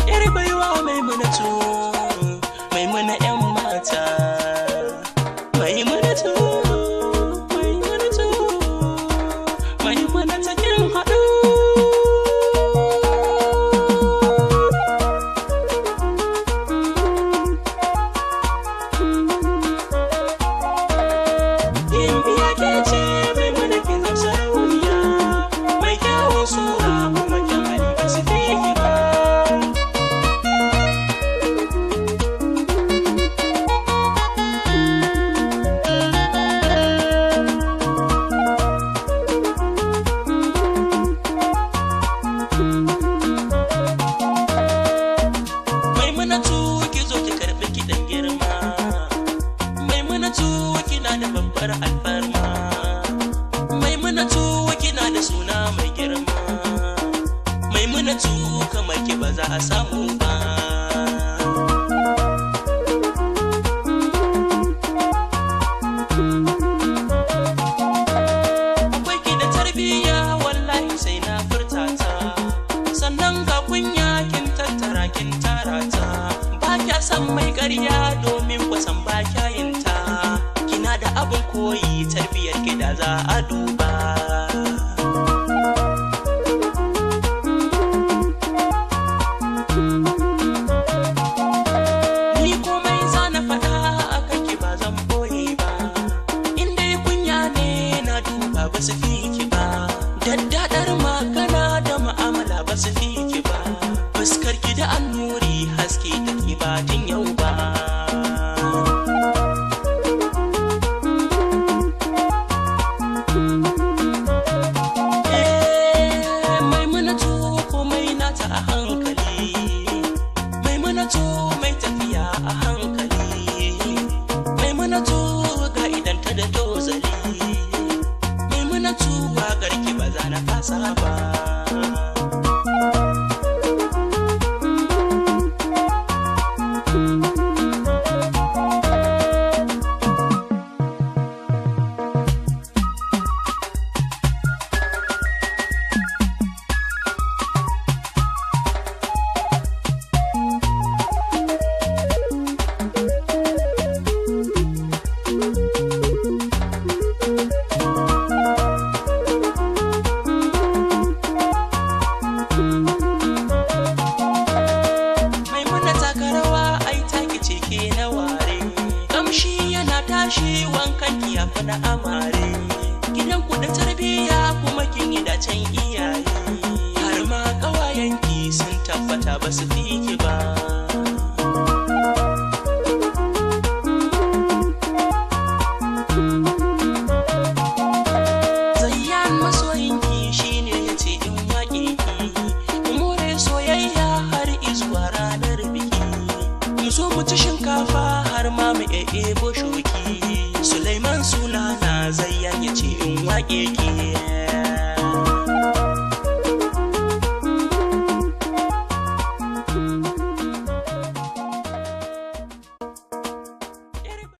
Yar baiwa Maimunatu, Maimuna 'yan mata. Maimunatu, Maimunatu, Maimunatu kin haɗu. Gimbiya ke ce Maimuna kin zam sarauniya, mai kyawun sura kuma kyan hali ba su fi ki ba. Maimunatu ki zo ki karɓi kiɗan girma. Maimunatu kina da babbar alfarma. Maimunatu kina da suna mai girma. Maimunatu kamar ki ba za a samu ba. Akwai ki da tarbiyya wallahi sai na furta ta. Sannan ga kunya kin tattara kin tara ta. Ba kya san mai ƙarya domin kwasan ba kya yin ta. Kina da abin koyi tarbiyyar ki da za a duba. Ni komai za na faɗa a kanki ba zan boye ba. In dai kunya ne na duba ba su fi ki ba. Daddadar magana da ma'amala ba su fi ki ba. Fuskar ki da annuri haske da ki ba tun yau ba. Maimunatu komai nata a hankali. Maimunatu mai tafiya a hankali. Maimunatu ga idanta da dozali. Maimunatu waƙar ki ba za na fasa ba. Maimuna taka rawa ai taki ce ke na ware. Kamshi yana tashi wankan ki ya fi na amare. Gidan ku da tarbiyya kuma kin yi dacen iyaye. Har ma ƙawayenki sun tabbata ba su fi ki ba. Zayyan masoyinki shine ya ce in waƙe ki. Mu more soyayya har izuwa ranar biki. Mu so mu ci shinkafa har ma mu ebo shoki. Sulaiman sunana Zayyan ya ce in waƙe ki.